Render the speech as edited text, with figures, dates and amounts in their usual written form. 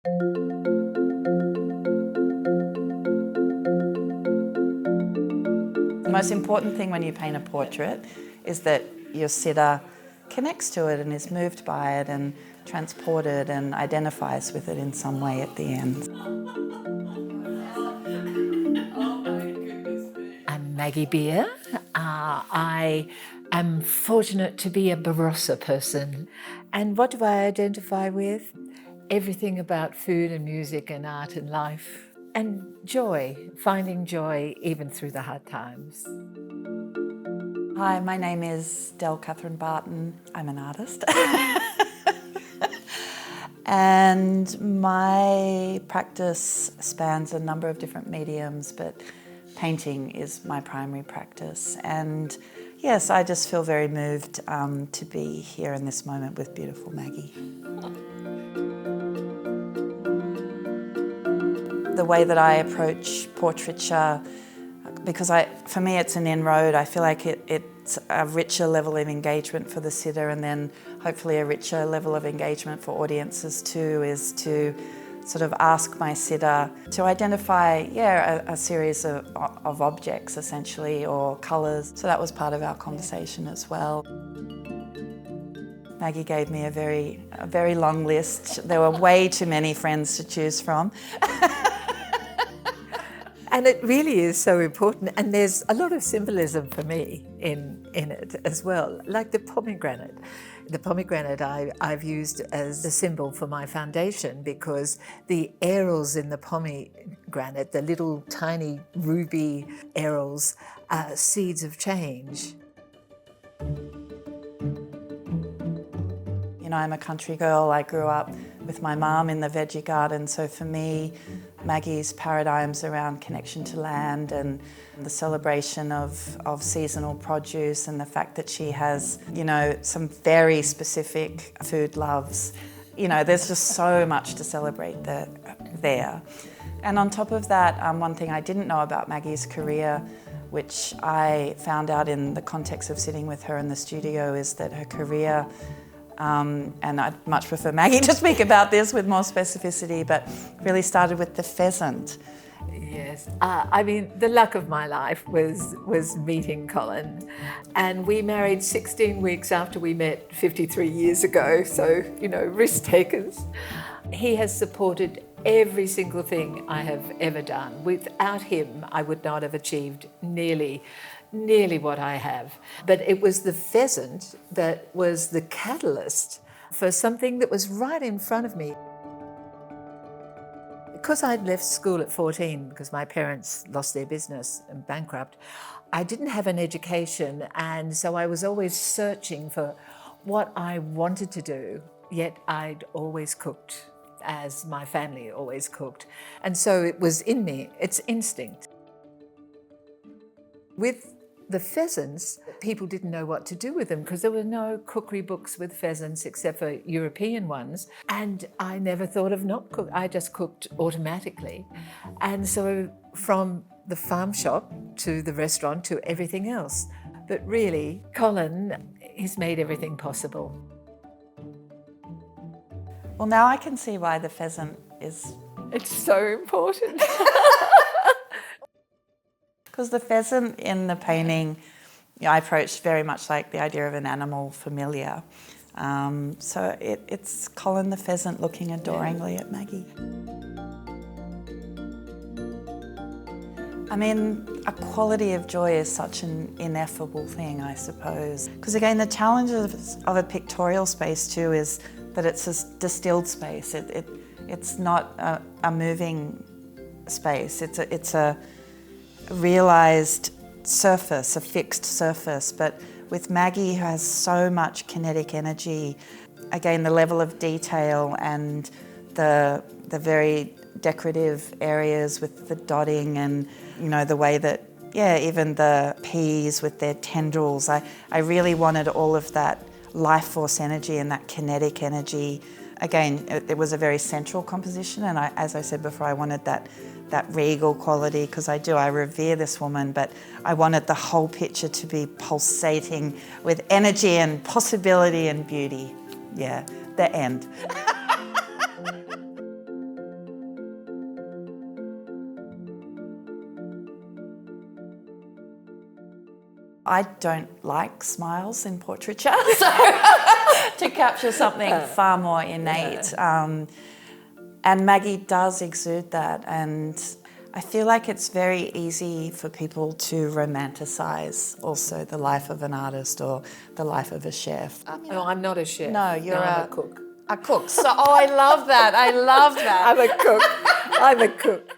The most important thing when you paint a portrait is that your sitter connects to it and is moved by it and transported and identifies with it in some way at the end. I'm Maggie Beer. I am fortunate to be a Barossa person. And what do I identify with? Everything about food and music and art and life. And joy, finding joy even through the hard times. Hi, my name is Kathryn Barton. I'm an artist. And my practice spans a number of different mediums, but painting is my primary practice. And yes, I just feel very moved to be here in this moment with beautiful Maggie. The way that I approach portraiture, because for me it's an inroad, I feel like it's a richer level of engagement for the sitter, and then hopefully a richer level of engagement for audiences too, is to sort of ask my sitter to identify, a series of objects essentially, or colours. So that was part of our conversation as well. Maggie gave me a very long list. There were way too many friends to choose from. And it really is so important, and there's a lot of symbolism for me in it as well, like the pomegranate. The pomegranate I've used as a symbol for my foundation, because the arils in the pomegranate, the little tiny ruby arils, are seeds of change. You know, I'm a country girl. I grew up with my mum in the veggie garden, so for me, Maggie's paradigms around connection to land and the celebration of seasonal produce, and the fact that she has, you know, some very specific food loves. You know, there's just so much to celebrate there. And on top of that, one thing I didn't know about Maggie's career, which I found out in the context of sitting with her in the studio, is that her career, and I'd much prefer Maggie to speak about this with more specificity, but really started with the pheasant. Yes, I mean, the luck of my life was meeting Colin, and we married 16 weeks after we met 53 years ago, so, you know, risk takers. He has supported every single thing I have ever done. Without him, I would not have achieved nearly what I have. But it was the pheasant that was the catalyst for something that was right in front of me. Because I'd left school at 14 because my parents lost their business and bankrupt, I didn't have an education, and so I was always searching for what I wanted to do, yet I'd always cooked, as my family always cooked. And so it was in me, it's instinct. With the pheasants, people didn't know what to do with them because there were no cookery books with pheasants except for European ones. And I never thought of not cook. I just cooked automatically. And so from the farm shop to the restaurant to everything else. But really, Colin, he's made everything possible. Well, now I can see why the pheasant is... It's so important. Because the pheasant in the painting, you know, I approached very much like the idea of an animal familiar. So it's Colin the pheasant looking adoringly at Maggie. I mean, a quality of joy is such an ineffable thing, I suppose. Because again, the challenge of a pictorial space too is that it's a distilled space. It's not a moving space. It's a realised surface, a fixed surface. But with Maggie, who has so much kinetic energy, again, the level of detail and the very decorative areas with the dotting, and you know, the way that, even the peas with their tendrils, I really wanted all of that life force energy and that kinetic energy. Again, it was a very central composition, and as I said before, I wanted that regal quality, because I revere this woman, but I wanted the whole picture to be pulsating with energy and possibility and beauty. Yeah, the end. I don't like smiles in portraiture, so to capture something far more innate. And Maggie does exude that, and I feel like it's very easy for people to romanticize also the life of an artist or the life of a chef. No, I'm not a chef. No, you're I'm a cook. A cook. So, I love that. I love that. I'm a cook. I'm a cook.